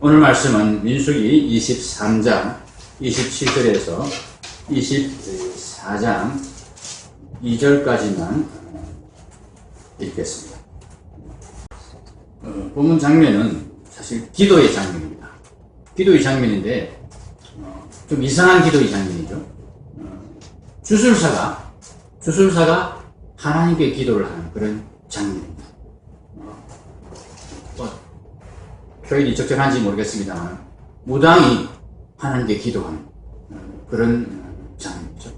오늘 말씀은 민수기 23장 27절에서 24장 2절까지만 읽겠습니다. 본문 장면은 사실 기도의 장면입니다. 기도의 장면인데 좀 이상한 기도의 장면이죠. 주술사가 하나님께 기도를 하는 그런 장면입니다. 표현이 적절한지 모르겠습니다만 무당이 하나님께 기도하는 그런 장면이죠.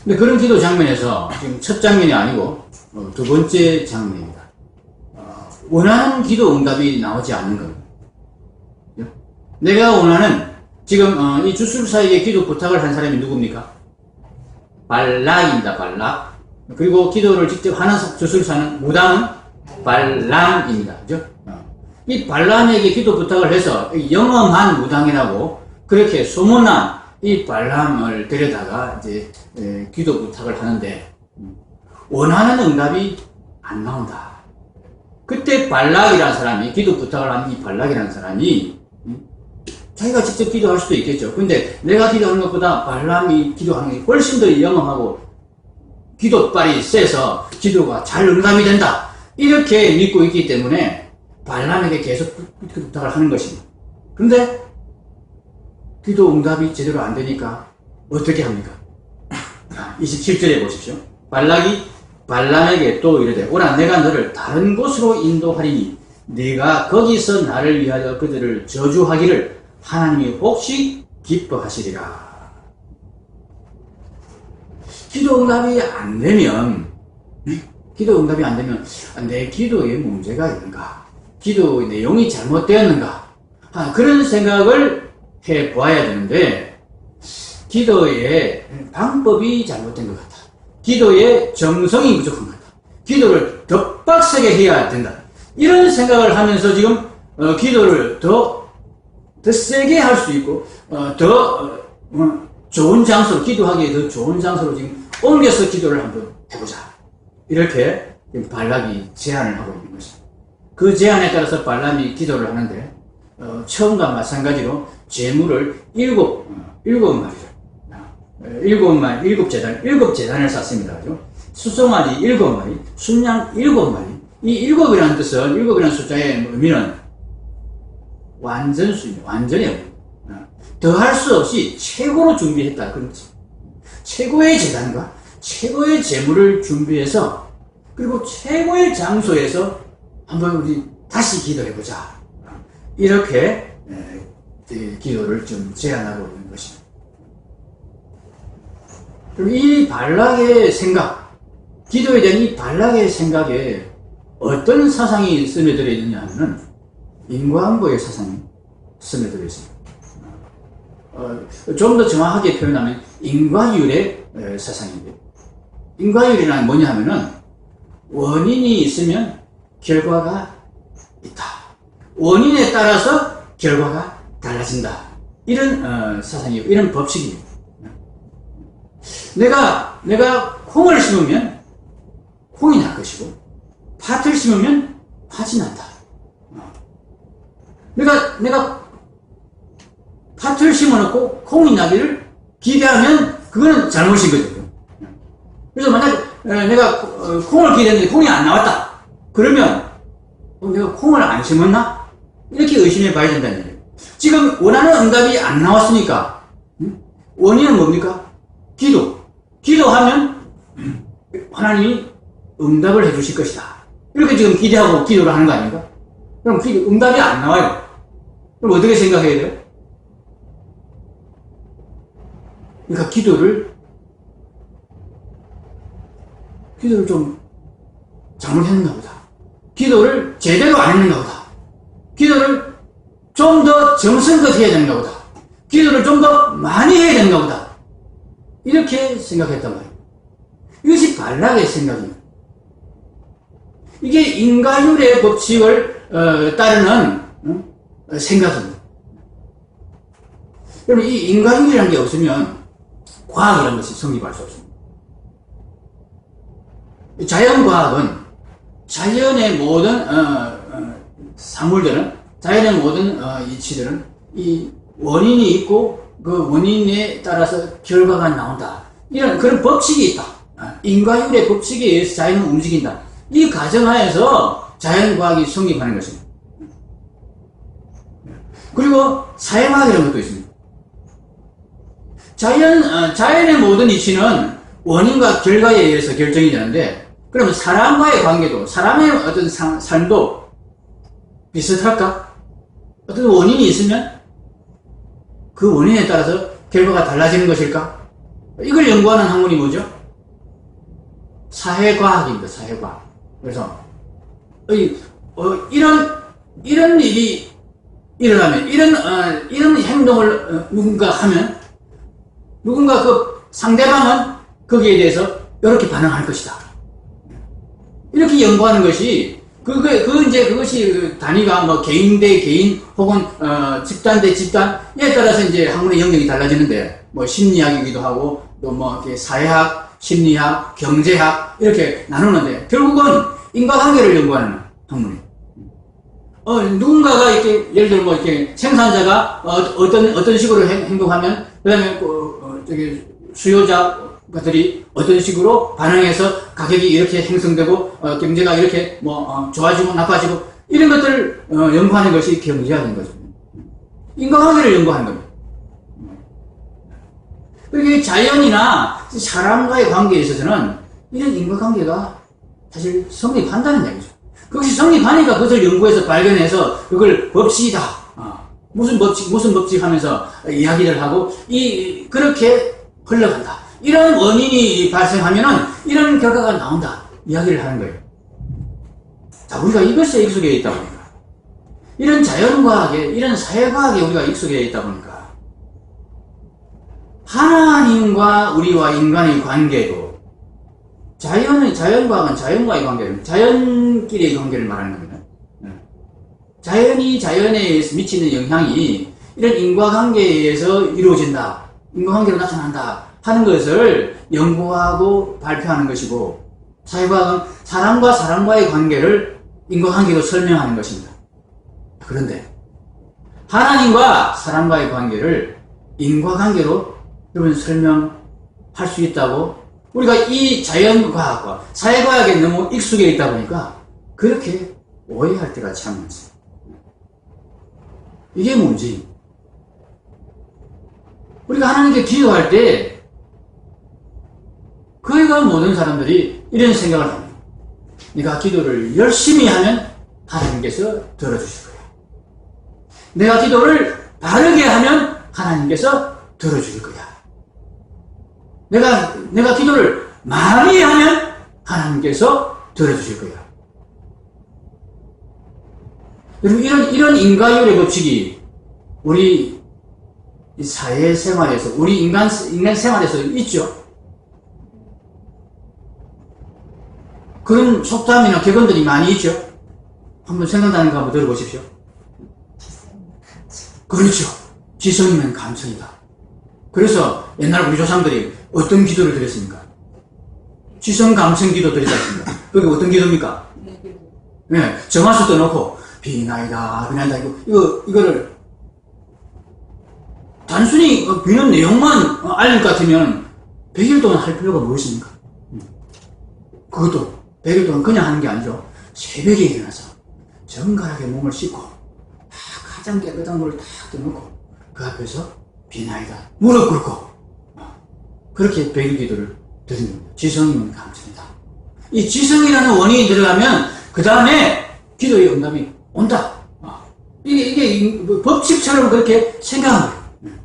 근데 그런 기도 장면에서 지금 첫 장면이 아니고 두 번째 장면입니다. 원하는 기도 응답이 나오지 않는 겁니다. 내가 원하는 지금 이 주술사에게 기도 부탁을 한 사람이 누굽니까? 발락입니다. 발락. 그리고 기도를 직접 하는 주술사는 무당은 발람입니다. 그죠? 이 발람에게 기도 부탁을 해서 영험한 무당이라고 그렇게 소문난 이 발람을 데려다가 이제 기도 부탁을 하는데 원하는 응답이 안 나온다. 그때 발락이라는 사람이 기도 부탁을 하는 이 발락이라는 사람이 자기가 직접 기도할 수도 있겠죠. 근데 내가 기도하는 것보다 발람이 기도하는 게 훨씬 더 영험하고 기도빨이 세서 기도가 잘 응답이 된다. 이렇게 믿고 있기 때문에 발람에게 계속 부탁을 하는 것입니다. 그런데 기도 응답이 제대로 안 되니까 어떻게 합니까? 27절에 보십시오. 발락이 발람에게 또 이르되 오라 내가 너를 다른 곳으로 인도하리니 네가 거기서 나를 위하여 그들을 저주하기를 하나님이 혹시 기뻐하시리라. 기도 응답이 안 되면 내 기도에 문제가 있는가? 기도의 내용이 잘못되었는가? 그런 생각을 해보아야 되는데 기도의 방법이 잘못된 것 같다. 기도의 정성이 부족한 것 같다. 기도를 더 빡세게 해야 된다. 이런 생각을 하면서 지금 기도를 더 세게 할 수 있고 더 좋은 장소로 기도하기에 더 좋은 장소로 지금 옮겨서 기도를 한번 해보자. 이렇게 발락이 제안을 하고 있는 것입니다. 그 제안에 따라서 발람이 기도를 하는데 처음과 마찬가지로 제물을 일곱 재단을 쌌습니다. 그죠? 수송아지 7마리, 순양 7마리. 이 7이라는 뜻은, 7이라는 숫자의 의미는 완전수입니다. 완전해요. 더할 수 없이 최고로 준비했다. 그렇지. 최고의 재단과 최고의 제물을 준비해서 그리고 최고의 장소에서 한번 우리 다시 기도해보자. 이렇게 기도를 좀 제안하고 있는 것입니다. 그럼 이 발락의 생각, 기도에 대한 이 발락의 생각에 어떤 사상이 스며들어 있느냐 하면은 인과응보의 사상이 스며들어 있습니다. 좀 더 정확하게 표현하면 인과율의 사상인데, 인과율이란 뭐냐 하면은 원인이 있으면 결과가 있다. 원인에 따라서 결과가 달라진다. 이런 사상이고 이런 법칙입니다. 내가 콩을 심으면 콩이 날 것이고 팥을 심으면 팥이 난다. 내가 팥을 심어놓고 콩이 나기를 기대하면 그거는 잘못인 거죠. 그래서 만약 내가 콩을 기대했는데 콩이 안 나왔다. 그러면 내가 콩을 안 심었나? 이렇게 의심해 봐야 된다는 얘기예요. 지금 원하는 응답이 안 나왔으니까 원인은 뭡니까? 기도하면 하나님이 응답을 해주실 것이다. 이렇게 지금 기대하고 기도를 하는 거 아닙니까? 그럼 응답이 안 나와요. 그럼 어떻게 생각해야 돼요? 그러니까 기도를 좀 잘못했는가 보다. 기도를 제대로 안 했는가 보다. 기도를 좀 더 정성껏 해야 되는가 보다. 기도를 좀 더 많이 해야 되는가 보다. 이렇게 생각했단 말이에요. 이것이 발락의 생각입니다. 이게 인과율의 법칙을 따르는 생각입니다. 여러분, 이 인과율이라는 게 없으면 과학이라는 것이 성립할 수 없습니다. 자연과학은 자연의 모든 사물들은 자연의 모든 이치들은 이 원인이 있고 그 원인에 따라서 결과가 나온다. 이런 그런 법칙이 있다. 인과율의 법칙에 의해서 자연은 움직인다. 이 가정하에서 자연과학이 성립하는 것입니다. 그리고 사회과학이라는 것도 있습니다. 자연의 모든 이치는 원인과 결과에 의해서 결정이 되는데, 그러면 사람과의 관계도, 사람의 어떤 삶도 비슷할까? 어떤 원인이 있으면 그 원인에 따라서 결과가 달라지는 것일까? 이걸 연구하는 학문이 뭐죠? 사회과학입니다. 사회과학. 그래서 이런 일이 일어나면, 이런 행동을 누군가 하면, 누군가 그 상대방은 거기에 대해서 이렇게 반응할 것이다. 이렇게 연구하는 것이, 그것이 단위가 뭐 개인 대 개인 혹은 집단 대 집단에 따라서 이제 학문의 영역이 달라지는데, 뭐 심리학이기도 하고, 또 뭐 이렇게 사회학, 심리학, 경제학 이렇게 나누는데, 결국은 인과관계를 연구하는 학문이에요. 누군가가 이렇게, 예를 들어 뭐 이렇게 생산자가 어떤 식으로 행동하면, 그 다음에 수요자들이 어떤 식으로 반응해서 가격이 이렇게 형성되고, 경제가 이렇게 좋아지고 나빠지고, 이런 것들을 연구하는 것이 경제학인 거죠. 인과관계를 연구하는 겁니다. 그러니까 자연이나 사람과의 관계에 있어서는 이런 인과관계가 사실 성립한다는 얘기죠. 그것이 성립하니까 그것을 연구해서 발견해서 그걸 법칙이다. 무슨 법칙 하면서 이야기를 하고, 그렇게 흘러간다. 이런 원인이 발생하면은 이런 결과가 나온다. 이야기를 하는 거예요. 자, 우리가 이것에 익숙해 있다 보니까, 이런 자연과학에, 이런 사회과학에 우리가 익숙해 있다 보니까, 하나님과 우리와 인간의 관계도, 자연과학은 자연과의 관계를, 자연끼리의 관계를 말하는 겁니다. 자연이 자연에 의해서 미치는 영향이 이런 인과관계에 의해서 이루어진다, 인과관계로 나타난다 하는 것을 연구하고 발표하는 것이고, 사회과학은 사람과 사람과의 관계를 인과관계로 설명하는 것입니다. 그런데 하나님과 사람과의 관계를 인과관계로 여러분 설명할 수 있다고, 우리가 이 자연과학과 사회과학에 너무 익숙해 있다 보니까 그렇게 오해할 때가 참 많습니다. 이게 문제입니다. 우리가 하나님께 기도할 때 거의가 모든 사람들이 이런 생각을 합니다. 내가 기도를 열심히 하면 하나님께서 들어주실 거야. 내가 기도를 바르게 하면 하나님께서 들어줄 거야. 내가 기도를 많이 하면 하나님께서 들어주실 거야. 여러분, 이런 인과율의 법칙이 우리 사회 생활에서, 우리 인간 생활에서 있죠? 그런 속담이나 격언들이 많이 있죠? 한번 생각나는 거 한번 들어보십시오. 그렇죠. 지성이면 감성이다. 그래서 옛날 우리 조상들이 어떤 기도를 드렸습니까? 지성 감성 기도 드리지 않습니까? 그게 어떤 기도입니까? 네, 정화수 떠놓고 비나이다, 이거를 단순히 비는 내용만 알릴 것 같으면 100일 동안 할 필요가 무엇입니까? 그것도 100일 동안 그냥 하는 게 아니죠. 새벽에 일어나서 정갈하게 몸을 씻고 가장 깨끗한 물을 딱 떠놓고 그 앞에서 비나이다, 무릎 꿇고 그렇게 100일 기도를 드리는 겁니다. 지성이면 감성이다. 이 지성이라는 원인이 들어가면 그 다음에 기도의 응답이 온다. 이게 법칙처럼 그렇게 생각한 거예요.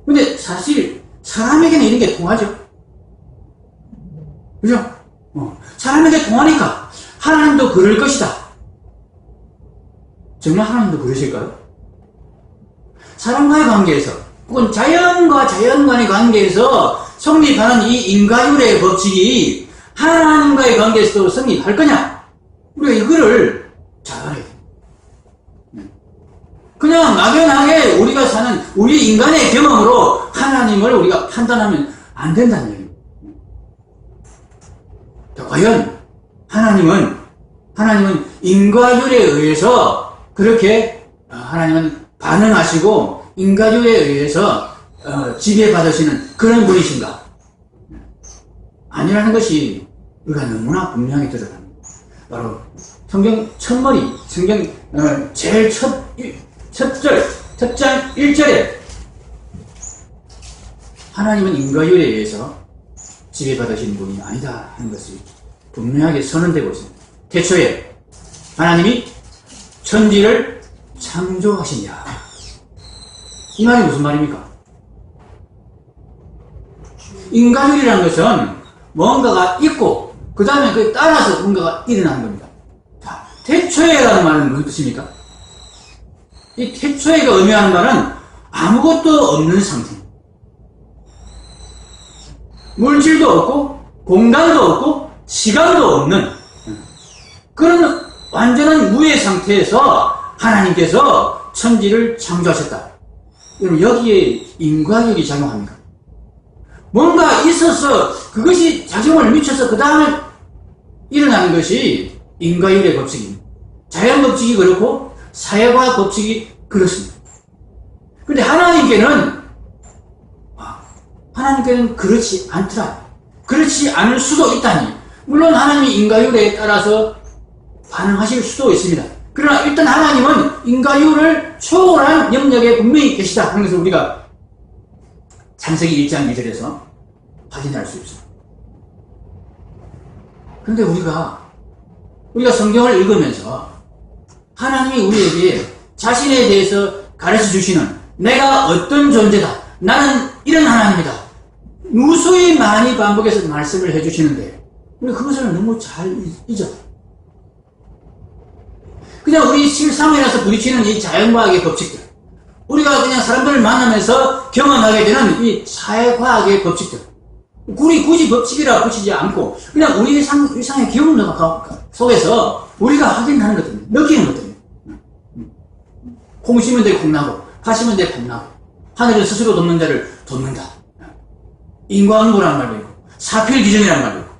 근데 사실 사람에게는 이런 게 통하죠. 그죠? 사람에게 통하니까 하나님도 그럴 것이다. 정말 하나님도 그러실까요? 사람과의 관계에서, 혹은 자연과 자연 간의 관계에서 성립하는 이 인과율의 법칙이 하나님과의 관계에서도 성립할 거냐? 우리가 이거를 잘 알아야 돼. 그냥 막연하게 우리가 사는 우리 인간의 경험으로 하나님을 우리가 판단하면 안 된다는 얘기입니다. 과연 하나님은 인과율에 의해서 그렇게 하나님은 반응하시고 인과율에 의해서 지배받으시는 그런 분이신가? 아니라는 것이 우리가 너무나 분명히 드러납니다. 바로 성경 첫머리, 성경 제일 첫 장 1절에 하나님은 인과율에 의해서 지배받으시는 분이 아니다 하는 것이 분명하게 선언되고 있습니다. 태초에 하나님이 천지를 창조하시냐. 이 말이 무슨 말입니까? 인과율이라는 것은 뭔가가 있고 그 다음에 그에 따라서 뭔가가 일어나는 겁니다. 자, 태초에라는 말은 무슨 뜻입니까? 이 태초에가 의미하는 말은 아무것도 없는 상태. 물질도 없고 공간도 없고 시간도 없는 그런 완전한 무의 상태에서 하나님께서 천지를 창조하셨다. 여러분, 여기에 인과율이 작용합니까? 뭔가 있어서 그것이 작용을 미쳐서 그 다음에 일어나는 것이 인과율의 법칙입니다. 자연 법칙이 그렇고 사회과학 법칙이 그렇습니다. 그런데 하나님께는 그렇지 않더라. 그렇지 않을 수도 있다니. 물론 하나님이 인과율에 따라서 반응하실 수도 있습니다. 그러나 일단 하나님은 인과율을 초월한 영역에 분명히 계시다 하는 것을 우리가 창세기 1장 2절에서 확인할 수 있습니다. 그런데 우리가 성경을 읽으면서 하나님이 우리에게 자신에 대해서 가르쳐 주시는 내가 어떤 존재다. 나는 이런 하나님이다. 무수히 많이 반복해서 말씀을 해주시는데 우리 그것을 너무 잘 잊어. 그냥 우리 실상에서 부딪히는 이 자연과학의 법칙들, 우리가 그냥 사람들을 만나면서 경험하게 되는 이 사회과학의 법칙들, 우리 굳이 법칙이라 붙이지 않고 그냥 우리 일상의 경험 속에서 우리가 확인하는 것들, 느끼는 것들. 콩 심은 데 콩 나고, 파 심은 데 팥 나고, 하늘은 스스로 돕는 자를 돕는다. 인과응보라는 말도 있고, 사필기정이라는 말도 있고,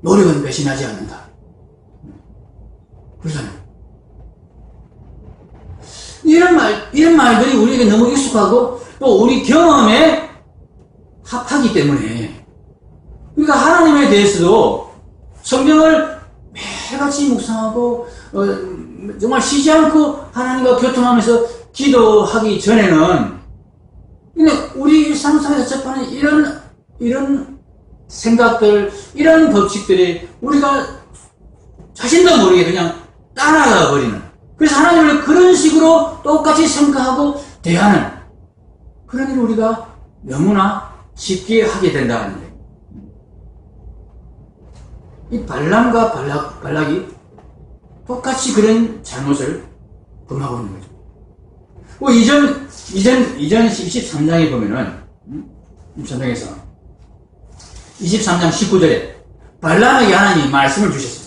노력은 배신하지 않는다. 그렇잖아요. 이런 말들이 우리에게 너무 익숙하고 또 우리 경험에 합하기 때문에 우리가 하나님에 대해서도 성경을 매일같이 묵상하고 정말 쉬지 않고 하나님과 교통하면서 기도하기 전에는 그냥 우리 일상생활에서 접하는 이런 생각들, 이런 법칙들이 우리가 자신도 모르게 그냥 따라가 버리는, 그래서 하나님을 그런 식으로 똑같이 생각하고 대하는 그런 일을 우리가 너무나 쉽게 하게 된다는 거예요. 이 발람과 발락이 똑같이 그런 잘못을 범하고 있는 거죠. 이전 23장에 보면은 23장에서 23장 19절에 발람에게 하나님이 말씀을 주셨습니다.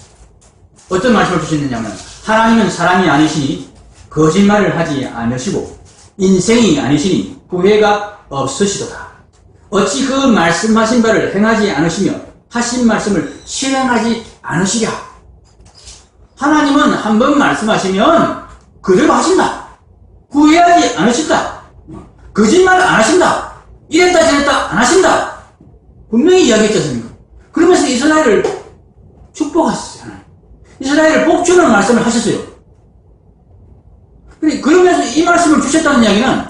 어떤 말씀을 주셨느냐면 하나님은 사람이 아니시니 거짓말을 하지 않으시고 인생이 아니시니 후회가 없으시도다. 어찌 그 말씀하신 바를 행하지 않으시며 하신 말씀을 실행하지 않으시랴. 하나님은 한 번 말씀하시면 그대로 하신다. 후회하지 않으신다. 거짓말 안 하신다. 이랬다 저랬다 안 하신다. 분명히 이야기했지 않습니까? 그러면서 이스라엘을 축복하셨어요. 이스라엘을 복주는 말씀을 하셨어요. 그러면서 이 말씀을 주셨다는 이야기는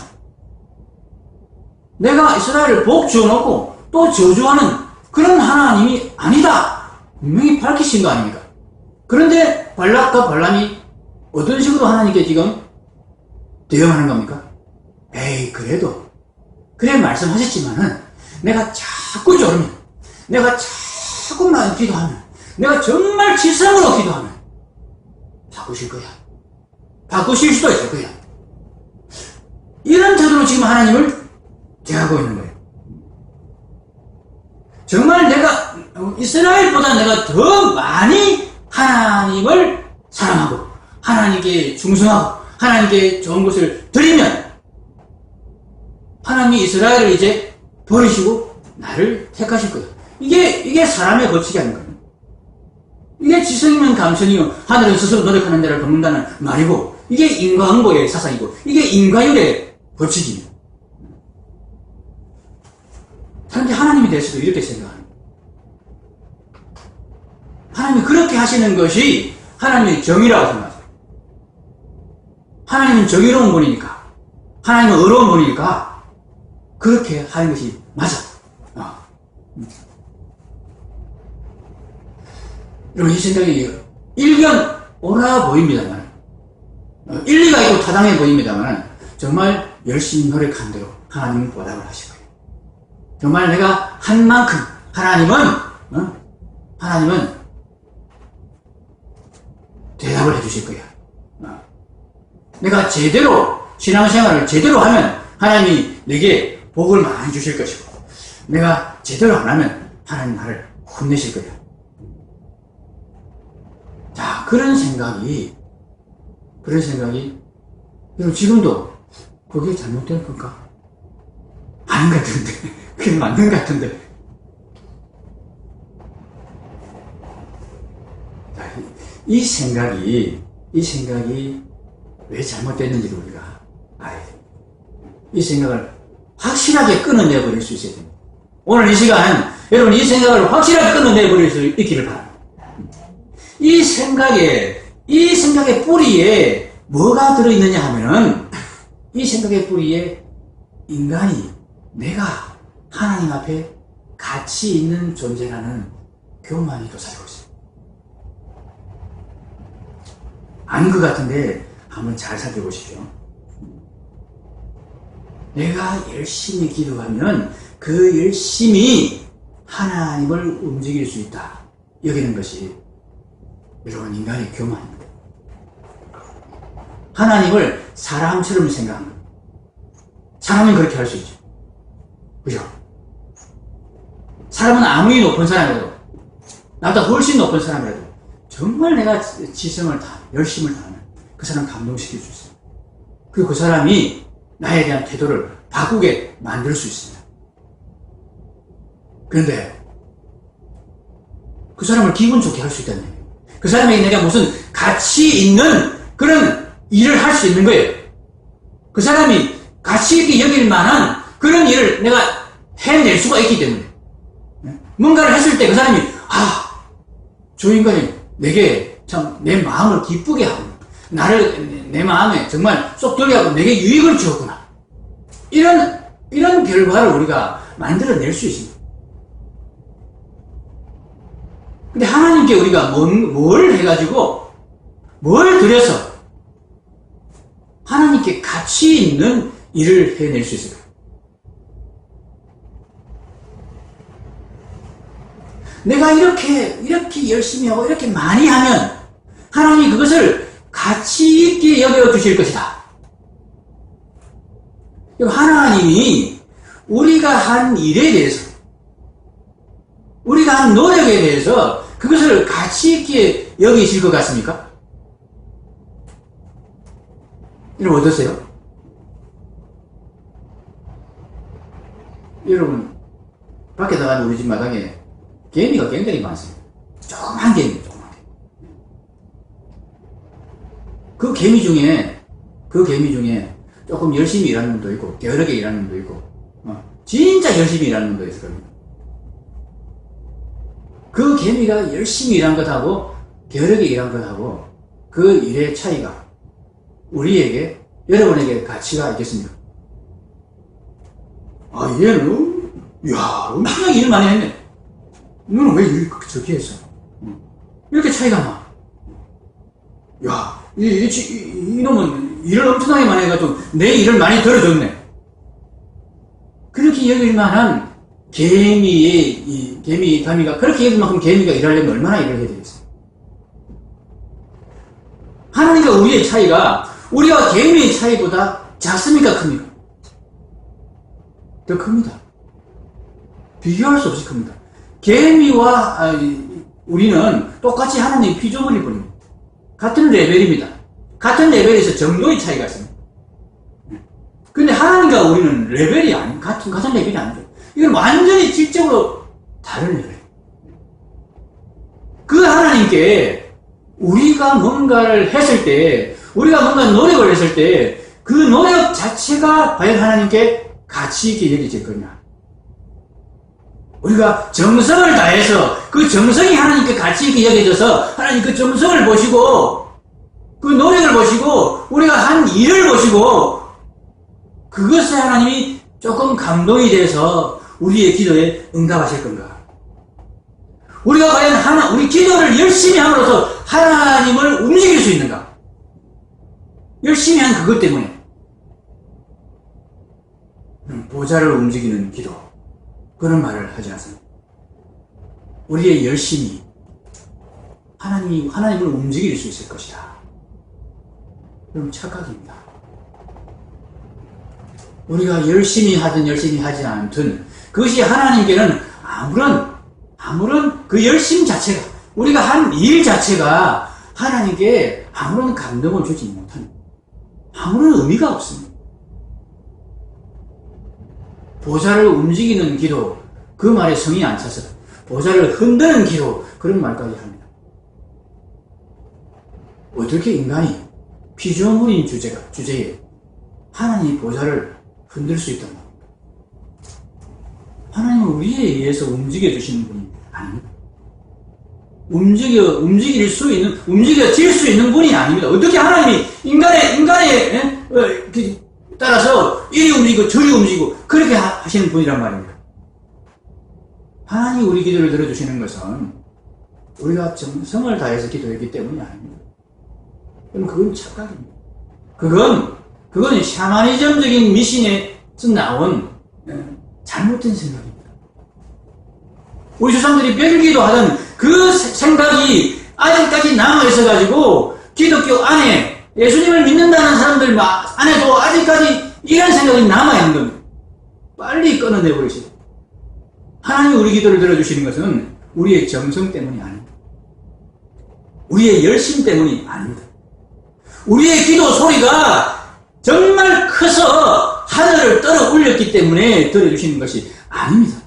내가 이스라엘을 복주어놓고 또 저주하는 그런 하나님이 아니다. 분명히 밝히신 거 아닙니까? 그런데 발락과 발람이 어떤 식으로 하나님께 지금 대응하는 겁니까? 에이, 그래도 그래 말씀하셨지만은 내가 자꾸 졸으면, 내가 자꾸만 기도하면, 내가 정말 지성으로 기도하면 바꾸실 거야. 바꾸실 수도 있을 거야. 이런 태도로 지금 하나님을 대하고 있는 거예요. 정말 내가 이스라엘보다 내가 더 많이 하나님을 사랑하고 하나님께 충성하고 하나님께 좋은 것을 드리면 하나님이 이스라엘을 이제 버리시고 나를 택하실 거예요. 이게 사람의 법칙이 아닌가요? 이게 지성이면 감천이요 하늘은 스스로 노력하는 자를 돕는다는 말이고 이게 인과응보의 사상이고 이게 인과율의 법칙입니다. 그런데 하나님에 대해서도 이렇게 생각합니다. 하나님이 그렇게 하시는 것이 하나님의 정의라고 생각합니다. 하나님은 정의로운 분이니까, 하나님은 의로운 분이니까 그렇게 하는 것이 맞아. 여러분, 이 생각이 일견 옳아 보입니다만, 일리가 있고 타당해 보입니다만, 정말 열심히 노력한 대로 하나님은 보답을 하실 거예요. 정말 내가 한 만큼 하나님은 대답을 해주실 거야. 내가 제대로 신앙생활을 제대로 하면 하나님이 내게 복을 많이 주실 것이고, 내가 제대로 안 하면 하나님 나를 혼내실 거야. 자, 그런 생각이 여러분 지금도 그게 잘못된 건가? 아닌 것 같은데 그게 맞는 것 같은데. 자, 이 생각이 왜 잘못됐는지를 우리가 알아야 됩니다. 이 생각을 확실하게 끊어내버릴 수 있어야 됩니다. 오늘 이 시간 여러분 이 생각을 확실하게 끊어내버릴 수 있기를 바랍니다. 이 생각의 뿌리에 뭐가 들어있느냐 하면은, 이 생각의 뿌리에 인간이 내가 하나님 앞에 가치 있는 존재라는 교만이 도사리고 있습니다. 아닌 것 같은데 한번 잘 살펴보십시오. 내가 열심히 기도하면 그 열심히 하나님을 움직일 수 있다 여기는 것이 여러분 인간의 교만입니다. 하나님을 사람처럼 생각합니다. 사람은 그렇게 할 수 있죠. 그죠? 사람은 아무리 높은 사람이라도, 나보다 훨씬 높은 사람이라도 정말 내가 지성을 다 열심을 다하면 그 사람 감동시킬 수 있어요. 그리고 그 사람이 나에 대한 태도를 바꾸게 만들 수 있습니다. 그런데 그 사람을 기분 좋게 할 수 있다는 얘기예요. 그 사람에게 내가 무슨 가치 있는 그런 일을 할 수 있는 거예요. 그 사람이 가치 있게 여길 만한 그런 일을 내가 해낼 수가 있기 때문에, 뭔가를 했을 때 그 사람이 저 인간이 내게 참 내 마음을 기쁘게 하고 나를 내 마음에 정말 쏙 들게 하고 내게 유익을 주었구나, 이런 결과를 우리가 만들어낼 수 있습니다. 근데 하나님께 우리가 뭘 해가지고 뭘 들여서 하나님께 가치 있는 일을 해낼 수 있을까요? 내가 이렇게 열심히 하고 이렇게 많이 하면 하나님이 그것을 가치 있게 여겨주실 것이다. 하나님이 우리가 한 일에 대해서, 우리가 한 노력에 대해서 그것을 가치 있게 여기실 것 같습니까? 여러분 어떠세요? 여러분 밖에 나가는 우리 집 마당에 개미가 굉장히 많습니다. 조그만 개미. 그 개미 중에 조금 열심히 일하는 놈도 있고 게으르게 일하는 놈도 있고 진짜 열심히 일하는 놈도 있을 겁니다. 그 개미가 열심히 일한 것하고 게으르게 일한 것하고 그 일의 차이가 우리에게, 여러분에게 가치가 있겠습니까? 얘는 엄청나게 일 많이 했네. 너는 왜 일 저렇게 했어? 이렇게 차이가 나. 이놈은 일을 엄청나게 많이 해가지고 내 일을 많이 덜어줬네. 그렇게 여길 만한 가미가 그렇게 여길 만큼 개미가 일하려면 얼마나 일을 해야 되겠어요? 하나님과 우리의 차이가 우리와 개미의 차이보다 작습니까? 큽니까? 더 큽니다. 비교할 수 없이 큽니다. 개미와 우리는 똑같이 하나님의 피조물일 뿐입니다. 같은 레벨입니다. 같은 레벨에서 정도의 차이가 있습니다. 근데 하나님과 우리는 레벨이 같은 레벨이 아니죠. 이건 완전히 질적으로 다른 레벨. 그 하나님께 우리가 뭔가를 했을 때 우리가 뭔가 노력을 했을 때 그 노력 자체가 과연 하나님께 가치 있게 여겨질 거냐? 우리가 정성을 다해서 그 정성이 하나님께 가치 있게 여겨져서 하나님 그 정성을 보시고 그 노력을 보시고 우리가 한 일을 보시고 그것에 하나님이 조금 감동이 돼서 우리의 기도에 응답하실 건가? 우리가 과연 우리 기도를 열심히 함으로써 하나님을 움직일 수 있는가? 열심히 한 그것 때문에 보좌를 움직이는 기도 그런 말을 하지 않습니다. 우리의 열심이 하나님을 움직일 수 있을 것이다. 그럼 착각입니다. 우리가 열심히 하든 열심히 하지 않든 그것이 하나님께는 아무런 그 열심 자체가 우리가 한 일 자체가 하나님께 아무런 감동을 주지 못합니다. 아무런 의미가 없습니다. 보좌를 움직이는 기도 그 말에 성이 안 차서 보좌를 흔드는 기도 그런 말까지 합니다. 어떻게 인간이 피조물인 주제에 하나님이 보좌를 흔들 수 있단 말입니다. 하나님은 우리에 의해서 움직여 주시는 분이 아닙니다. 움직여질 수 있는 분이 아닙니다. 어떻게 하나님이 인간의 따라서 이리 움직이고 저리 움직이고 그렇게 하시는 분이란 말입니다. 하나님이 우리 기도를 들어주시는 것은 우리가 정성을 다해서 기도했기 때문이 아닙니다. 그럼 그건 착각입니다. 그건 샤머니즘적인 미신에서 나온 잘못된 생각입니다. 우리 조상들이 별기도 하던 그 생각이 아직까지 남아있어가지고 기독교 안에 예수님을 믿는다는 사람들 안에도 아직까지 이런 생각이 남아있는 겁니다. 빨리 끊어내버리시고 하나님이 우리 기도를 들어주시는 것은 우리의 정성 때문이 아닙니다. 우리의 열심 때문이 아닙니다. 우리의 기도 소리가 정말 커서 하늘을 떨어 올렸기 때문에 들어주시는 것이 아닙니다.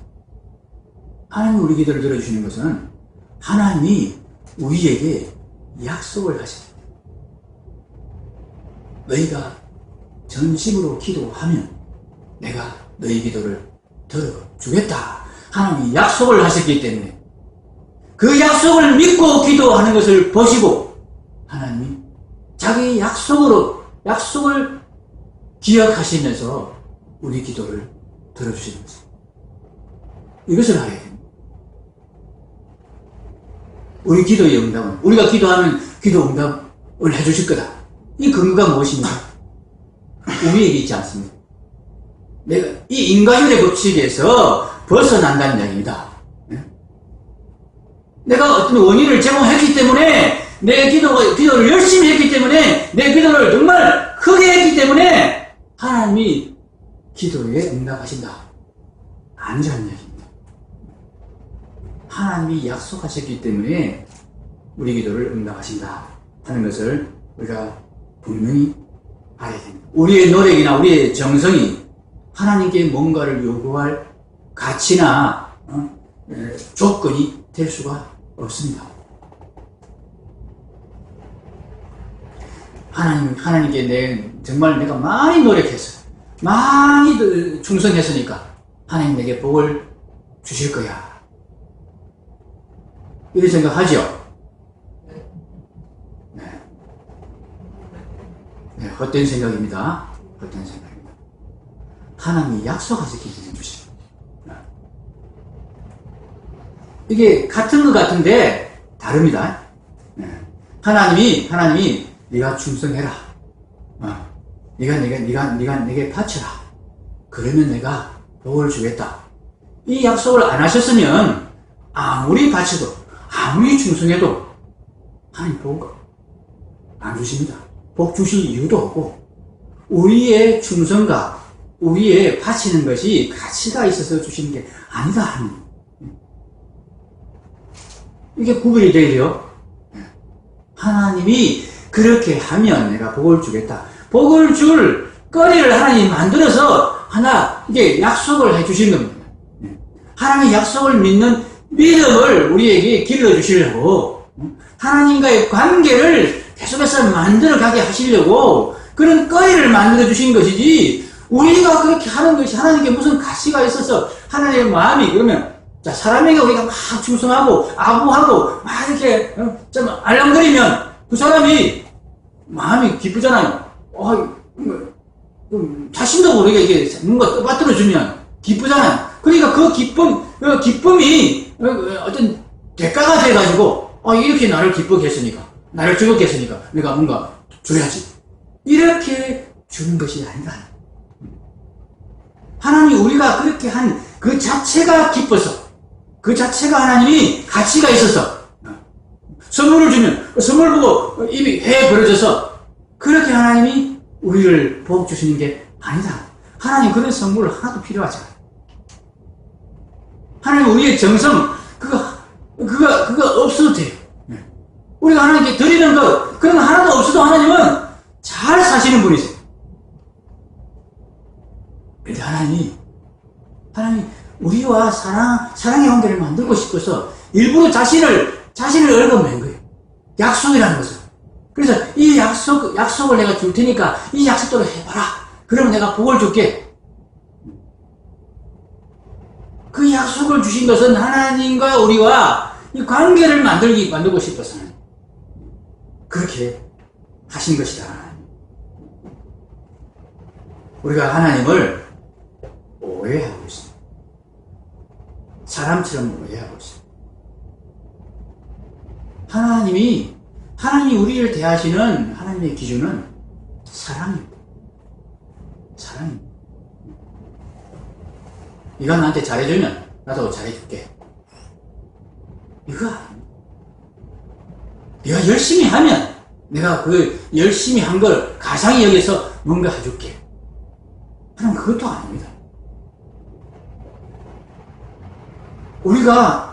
하나님이 우리 기도를 들어주시는 것은 하나님이 우리에게 약속을 하십니다. 너희가 전심으로 기도하면 내가 너희 기도를 들어주겠다. 하나님이 약속을 하셨기 때문에 그 약속을 믿고 기도하는 것을 보시고 하나님이 자기 약속을 기억하시면서 우리 기도를 들어주시는 것입니다. 이것을 알아야 됩니다. 우리 기도의 응답은 우리가 기도하면 기도 응답을 해주실 거다. 이 근거가 무엇입니까? 우리에게 있지 않습니다. 내가 이 인과율의 법칙에서 벗어난다는 이야기입니다. 내가 어떤 원인을 제공했기 때문에 내 기도를 열심히 했기 때문에 내 기도를 정말 크게 했기 때문에 하나님이 기도에 응답하신다. 아니라는 이야기입니다. 하나님이 약속하셨기 때문에 우리 기도를 응답하신다 하는 것을 우리가 분명히 알아야 됩니다. 우리의 노력이나 우리의 정성이 하나님께 뭔가를 요구할 가치나 조건이 될 수가 없습니다. 하나님께 정말 내가 많이 노력해서 많이 충성했으니까 하나님 내게 복을 주실 거야. 이런 생각하죠? 네, 헛된 생각입니다. 헛된 생각입니다. 하나님이 약속하셨기 때문에 주십니다. 이게 같은 것 같은데 다릅니다. 하나님이 네가 충성해라. 네가 내게 바쳐라. 그러면 내가 복을 주겠다. 이 약속을 안 하셨으면 아무리 바쳐도 아무리 충성해도 하나님 복 안 주십니다. 복 주실 이유도 없고 우리의 충성과 우리의 바치는 것이 가치가 있어서 주시는 게 아니다 하는 이게 구별이 돼야 돼요. 하나님이 그렇게 하면 내가 복을 주겠다. 복을 줄 거리를 하나님이 만들어서 이게 약속을 해 주시는 겁니다. 하나님의 약속을 믿는 믿음을 우리에게 길러주시려고 하나님과의 관계를 계속해서 만들어가게 하시려고 그런 거리를 만들어 주신 것이지, 우리가 그렇게 하는 것이 하나님께 무슨 가치가 있어서 하나님의 마음이 그러면, 자, 사람에게 우리가 막 충성하고 아부하고 막 이렇게 좀 알랑거리면 그 사람이 마음이 기쁘잖아요. 자신도 모르게 이게 뭔가 떠받들어 주면 기쁘잖아요. 그러니까 그 기쁨이 어떤 대가가 돼가지고, 이렇게 나를 기쁘게 했으니까, 나를 즐겁게 했으니까 내가 뭔가 줘야지, 이렇게 주는 것이 아니다. 하나님 우리가 그렇게 한 그 자체가 기뻐서, 그 자체가 하나님이 가치가 있어서 선물을 주면 선물 보고 입이 회 벌어져서 그렇게 하나님이 우리를 복 주시는 게 아니다. 하나님 그런 선물 하나도 필요하지 않아요. 하나님 우리의 정성 그거 없어도 돼요. 우리가 하나님께 드리는 것 그런 거 하나도 없어도 하나님은 잘 사시는 분이세요. 그런데 하나님이 우리와 사랑의 관계를 만들고 싶어서 일부러 자신을 얽어맨 거예요. 약속이라는 것을. 그래서 이 약속을 내가 줄 테니까 이 약속대로 해봐라. 그러면 내가 복을 줄게. 그 약속을 주신 것은 하나님과 우리와 이 관계를 만들고 싶어서 그렇게 하신 것이다. 우리가 하나님을 오해하고 있습니다. 사람처럼 오해하고 있습니다. 하나님이 우리를 대하시는 하나님의 기준은 사랑입니다. 사랑입니다. 네가 나한테 잘해주면 나도 잘해줄게. 이거 아닙니다. 네가 열심히 하면 내가 그 열심히 한 걸 가상히 여기서 뭔가 해줄게. 그럼 그것도 아닙니다. 우리가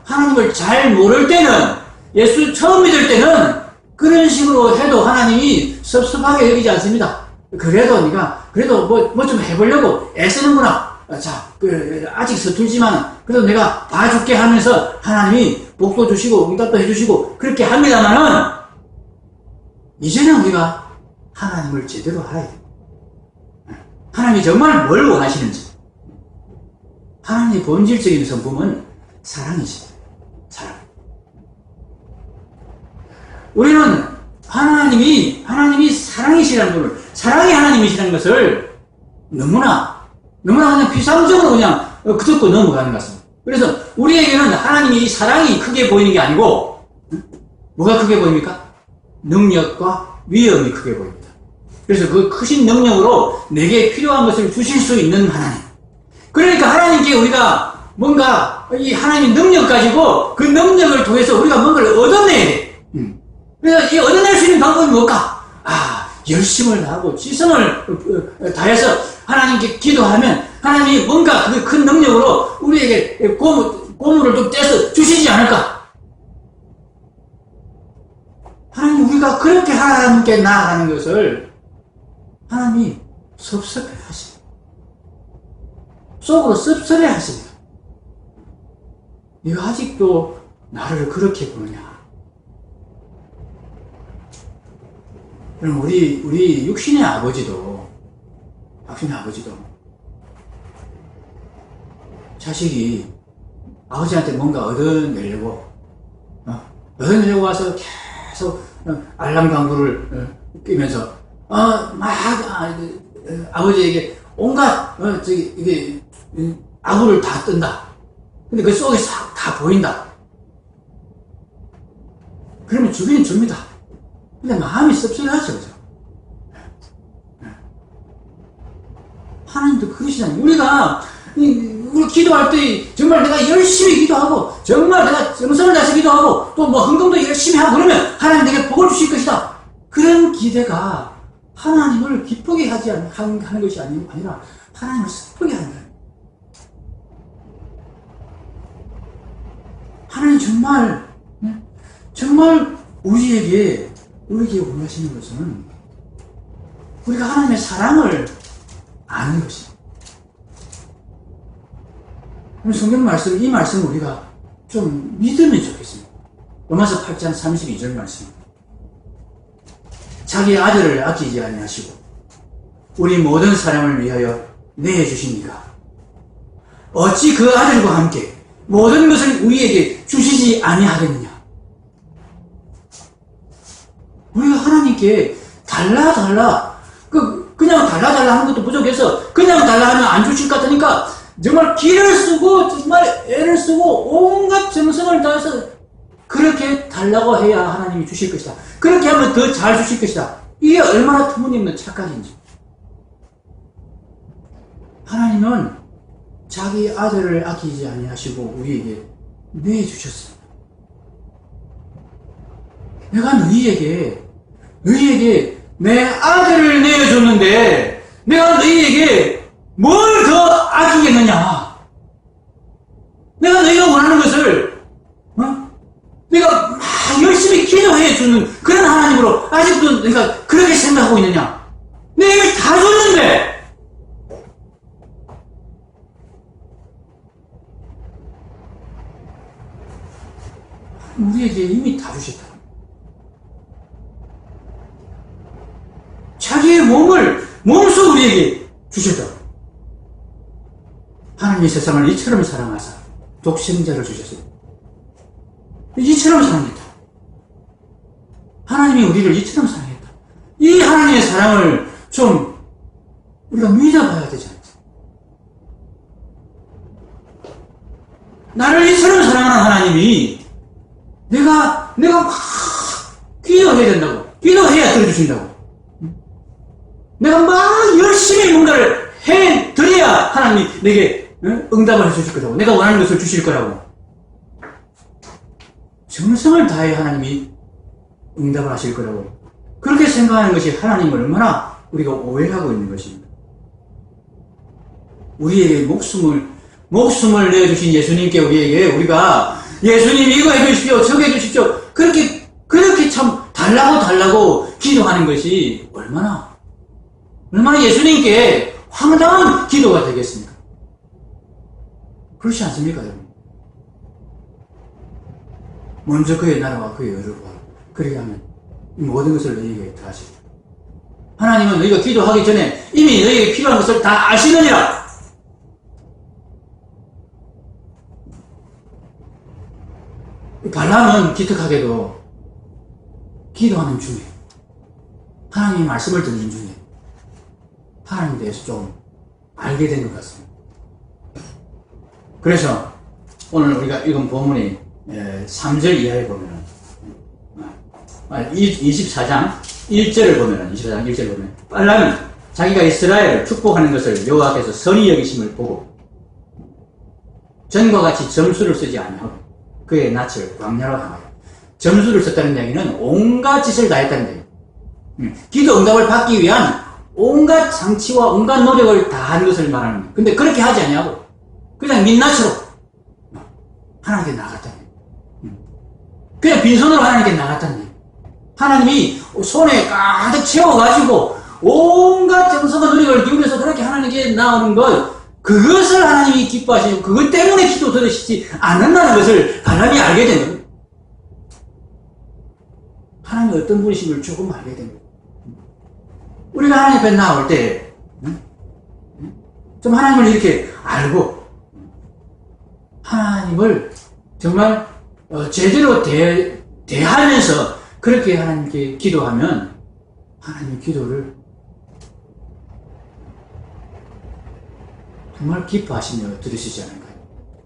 하나님을 잘 모를 때는, 예수 처음 믿을 때는 그런 식으로 해도 하나님이 섭섭하게 여기지 않습니다. 그래도 네가 뭐 좀 해보려고 애쓰는구나. 자, 아직 서툴지만 그래도 내가 봐줄게 하면서 하나님이 복도 주시고 응답도 해주시고 그렇게 합니다만은, 이제는 우리가 하나님을 제대로 알아야 돼요. 하나님이 정말 뭘 원하시는지. 하나님의 본질적인 성품은 사랑이십니다. 사랑. 우리는 하나님이 사랑이시라는 분을, 사랑이 하나님이시라는 것을 너무나 그냥 비상적으로 그냥 그듣고 넘어가는 것 같습니다. 그래서 우리에게는 하나님의 이 사랑이 크게 보이는 게 아니고, 뭐가 크게 보입니까? 능력과 위엄이 크게 보입니다. 그래서 그 크신 능력으로 내게 필요한 것을 주실 수 있는 하나님. 그러니까 하나님께 우리가 뭔가 이 하나님의 능력 가지고 그 능력을 통해서 우리가 뭔가를 얻어내야 돼. 그래서 이 얻어낼 수 있는 방법이 뭘까? 열심을 다하고 지성을 다해서 하나님께 기도하면 하나님이 뭔가 그 큰 능력으로 우리에게 고물을 좀 떼서 주시지 않을까? 하나님, 우리가 그렇게 하나님께 나아가는 것을 하나님이 섭섭해 하십니다. 속으로 씁쓸해 하십니다. 네가 아직도 나를 그렇게 보느냐? 그럼 우리 육신의 아버지도 자식이 아버지한테 뭔가 얻어내려고 와서 계속 알람 광고를 끼면서 아버지에게 온갖 이게 아부를 다 뜬다. 근데 그 속에 다 보인다. 그러면 주기는 줍니다. 근데 마음이 씁쓸하죠, 그죠? 하나님도 그러시잖아요. 우리 기도할 때 정말 내가 열심히 기도하고, 정말 내가 정성을 다해서 기도하고, 또 뭐 헌금도 열심히 하고 그러면 하나님 내게 복을 주실 것이다. 그런 기대가 하나님을 기쁘게 하는 것이 아니라 하나님을 슬프게 하는 거예요. 하나님 정말 우리에게 원하시는 것은 우리가 하나님의 사랑을 아는 것입니다. 성경 말씀, 이 말씀을 우리가 좀 믿으면 좋겠습니다. 로마서 8장 32절 말씀. 자기 아들을 아끼지 아니하시고 우리 모든 사람을 위하여 내주십니까? 어찌 그 아들과 함께 모든 것을 우리에게 주시지 아니하겠느냐? 우리가 하나님께 달라 그냥 달라 하는 것도 부족해서 그냥 달라 하면 안 주실 것 같으니까 정말 기를 쓰고 정말 애를 쓰고 온갖 정성을 다해서 그렇게 달라고 해야 하나님이 주실 것이다. 그렇게 하면 더 잘 주실 것이다. 이게 얼마나 터무니없는 착각인지. 하나님은 자기 아들을 아끼지 아니하시고 우리에게 내주셨습니다. 내가 너희에게 내 아들을 내어줬는데 내가 너희에게 뭘 더 아끼겠느냐? 내가 너희가 원하는 것을 내가 막 열심히 기도해 주는 그런 하나님으로 아직도 내가 그렇게 생각하고 있느냐? 내가 이걸 다 줬는데 우리에게 이미 다 주셨다. 자기의 몸소 우리에게 주셨다. 하나님이 세상을 이처럼 사랑하사 독생자를 주셨습니다. 이처럼 사랑했다. 하나님이 우리를 이처럼 사랑했다. 이 하나님의 사랑을 좀 우리가 믿어봐야 되지 않습니까? 나를 이처럼 사랑하는 하나님이 내가 막 기도해야 된다고. 기도해야 들어주신다고. 내가 막 열심히 뭔가를 해드려야 하나님이 내게 응답을 해주실 거라고. 내가 원하는 것을 주실 거라고. 정성을 다해 하나님이 응답을 하실 거라고. 그렇게 생각하는 것이 하나님을 얼마나 우리가 오해하고 있는 것입니다. 우리에게 목숨을 내어주신 예수님께 우리가 예수님 이거 해주십시오, 저거 해주십시오. 그렇게 참 달라고 기도하는 것이 얼마나 예수님께 황당한 기도가 되겠습니까? 그렇지 않습니까, 여러분? 먼저 그의 나라와 그의 의를 구하라. 그렇게 하면 이 모든 것을 너희에게 다 하시리라. 하나님은 너희가 기도하기 전에 이미 너희에게 필요한 것을 다 아시느니라. 발람은 기특하게도 기도하는 중에 하나님의 말씀을 듣는 중에 하나님에 대해서 좀 알게 된 것 같습니다. 그래서 오늘 우리가 읽은 본문의 3절 이하에 보면은 24장 1절을 보면 발람은 자기가 이스라엘을 축복하는 것을 여호와께서 선히 여기심을 보고 전과 같이 점수를 쓰지 아니하고 그의 낯을 광야로 향하여. 점수를 썼다는 이야기는 온갖 짓을 다 했다는 얘기예요. 기도 응답을 받기 위한 온갖 장치와 온갖 노력을 다 한 것을 말하는 거예요. 근데 그렇게 하지 아니하고 그냥 민낯으로 하나님께 나갔다는 얘기예요. 그냥 빈손으로 하나님께 나갔다는 얘기예요. 하나님이 손에 가득 채워가지고 온갖 정성과 노력을 기울여서 그렇게 하나님께 나오는 것, 그것을 하나님이 기뻐하시고 그것 때문에 기도 들으시지 않는다는 것을 발람이 알게 된 거예요. 하나님이 어떤 분이심을 조금 알게 된 거예요. 우리가 하나님 앞에 나올 때 좀 하나님을 이렇게 알고 하나님을 정말 제대로 대하면서 그렇게 하나님께 기도하면 하나님의 기도를 정말 기뻐하시며 들으시지 않을까요?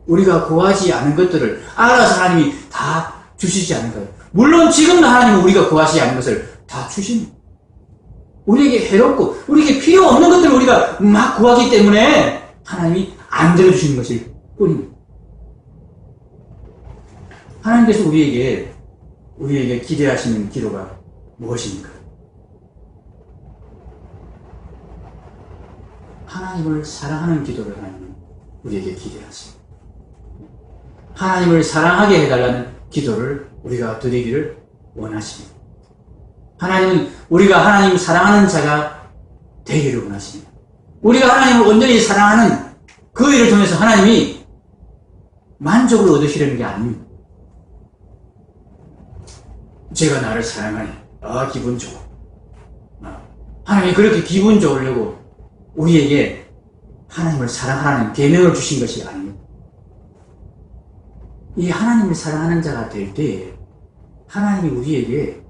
우리가 구하지 않은 것들을 알아서 하나님이 다 주시지 않을까요? 물론 지금도 하나님은 우리가 구하지 않은 것을 다 주십니다. 우리에게 해롭고 우리에게 필요 없는 것들을 우리가 막 구하기 때문에 하나님이 안 들어주시는 것일 뿐입니다. 하나님께서 우리에게 기대하시는 기도가 무엇입니까? 하나님을 사랑하는 기도를 하나님은 우리에게 기대하십니다. 하나님을 사랑하게 해달라는 기도를 우리가 드리기를 원하십니다. 하나님은 우리가 하나님을 사랑하는 자가 되기를 원하십니다. 우리가 하나님을 온전히 사랑하는 그 일을 통해서 하나님이 만족을 얻으시려는 게 아닙니다. 제가 나를 사랑하니 기분 좋아. 하나님이 그렇게 기분 좋으려고 우리에게 하나님을 사랑하라는 계명을 주신 것이 아닙니다. 이 하나님을 사랑하는 자가 될 때에 하나님이 우리에게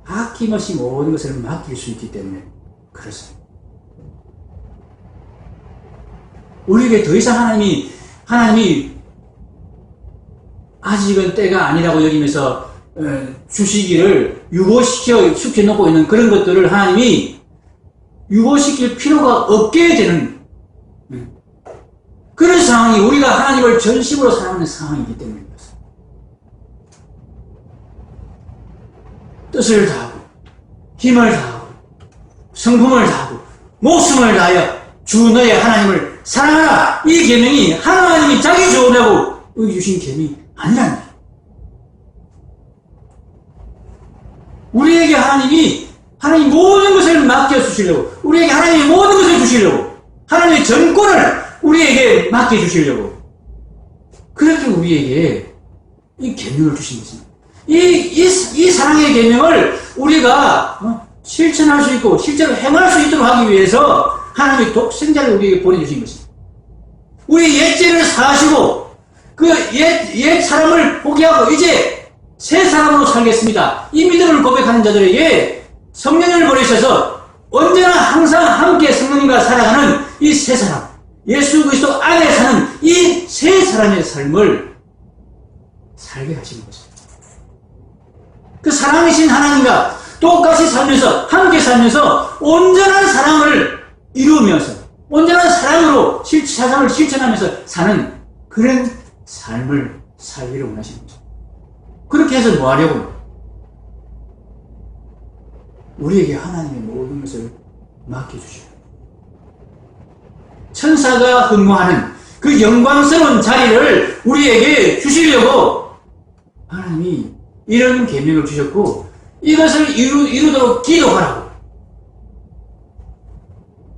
아낌없이 모든 것을 맡길 수 있기 때문에 그렇습니다. 우리에게 더 이상 하나님이 아직은 때가 아니라고 여기면서 주시기를 숙여놓고 있는 그런 것들을 하나님이 유보시킬 필요가 없게 되는 그런 상황이 우리가 하나님을 전심으로 사랑하는 상황이기 때문인 것입니다. 뜻을 다하고 힘을 다하고 성품을 다하고 목숨을 다하여 주 너의 하나님을 사랑하라. 이 계명이 하나님이 자기 좋으라고 주신 계명이 아니라는 거예요. 우리에게 하나님 모든 것을 맡겨주시려고, 우리에게 하나님의 모든 것을 주시려고, 하나님의 전권을 우리에게 맡겨주시려고, 그렇게 우리에게 이 계명을 주신 것입니다. 이 사랑의 계명을 우리가 실천할 수 있고 실제로 행할 수 있도록 하기 위해서 하나님의 독생자를 우리에게 보내주신 것입니다. 우리 옛죄를 사하시고 그 옛 사람을 포기하고 이제 새 사람으로 살겠습니다. 이 믿음을 고백하는 자들에게 성령을 보내셔서 언제나 항상 함께 성령님과 살아가는 이 새 사람, 예수 그리스도 안에 사는 이 새 사람의 삶을 살게 하시는 것입니다. 그 사랑이신 하나님과 똑같이 살면서 함께 살면서 온전한 사랑을 이루면서 온전한 사랑으로 사랑을 실천하면서 사는 그런 삶을 살기를 원하시는 거죠. 그렇게 해서 뭐 하려고? 우리에게 하나님의 모든 것을 맡겨주시고 천사가 근무하는 그 영광스러운 자리를 우리에게 주시려고 하나님이 이런 계명을 주셨고 이것을 이루도록 기도하라고,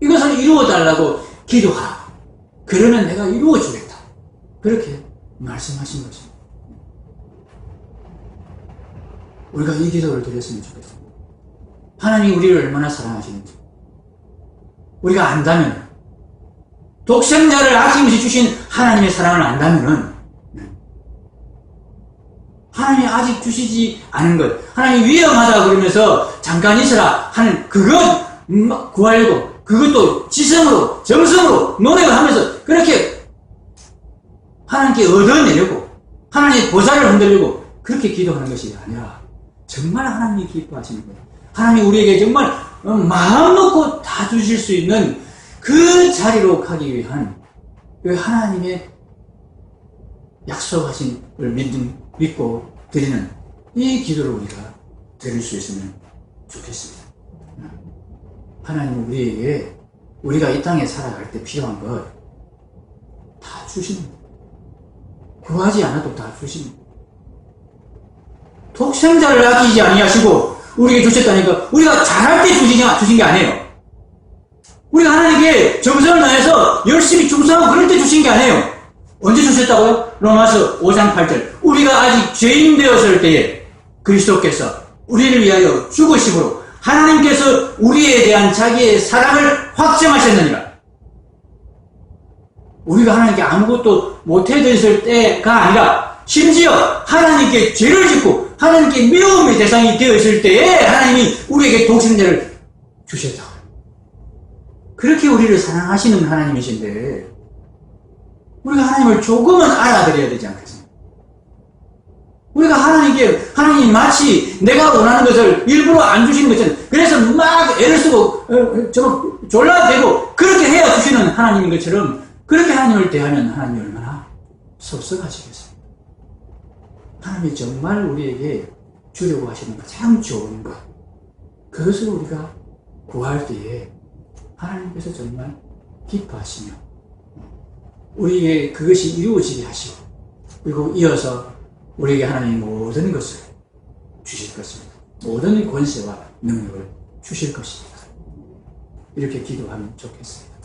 이것을 이루어달라고 기도하라고, 그러면 내가 이루어주겠다, 그렇게 말씀하신 것입니다. 우리가 이 기도를 드렸으면 좋겠습니다. 하나님이 우리를 얼마나 사랑하시는지 우리가 안다면, 독생자를 아낌없이 주신 하나님의 사랑을 안다면은 하나님이 아직 주시지 않은 것, 하나님이 위험하다 그러면서 잠깐 있어라 하는 그것 구하려고, 그것도 지성으로 정성으로 노력을 하면서 그렇게 하나님께 얻어내려고, 하나님의 보좌를 흔들려고 그렇게 기도하는 것이 아니라 정말 하나님이 기뻐하시는 거예요. 하나님이 우리에게 정말 마음 놓고 다 주실 수 있는 그 자리로 가기 위한 그 하나님의 약속하신 걸 믿고 드리는 이 기도를 우리가 드릴 수 있으면 좋겠습니다. 하나님은 우리에게 우리가 이 땅에 살아갈 때 필요한 것 다 주시는 거예요. 구하지 않아도 다 주시는 거예요. 독생자를 아끼지 아니하시고 우리에게 주셨다니까 우리가 잘할 때 주신 게 아니에요. 우리가 하나님께 정성을 다해서 열심히 충성하고 그럴 때 주신 게 아니에요. 언제 주셨다고요? 로마서 5장 8절. 우리가 아직 죄인 되었을 때에 그리스도께서 우리를 위하여 죽으심으로 하나님께서 우리에 대한 자기의 사랑을 확정하셨느니라. 우리가 하나님께 아무것도 못해드렸을 때가 아니라 심지어 하나님께 죄를 짓고 하나님께 미움의 대상이 되었을 때에 하나님이 우리에게 독생자를 주셨다고. 그렇게 우리를 사랑하시는 하나님이신데 우리가 하나님을 조금은 알아들어야 되지 않겠습니까? 우리가 하나님 마치 내가 원하는 것을 일부러 안 주시는 것처럼 그래서 막 애를 쓰고 졸라대고 그렇게 해야 주시는 하나님인 것처럼 그렇게 하나님을 대하면 하나님이 얼마나 섭섭하시겠습니까? 하나님이 정말 우리에게 주려고 하시는 가장 좋은 것, 그것을 우리가 구할 때에 하나님께서 정말 기뻐하시며 우리에게 그것이 이루어지게 하시고 그리고 이어서 우리에게 하나님이 모든 것을 주실 것입니다. 모든 권세와 능력을 주실 것입니다. 이렇게 기도하면 좋겠습니다.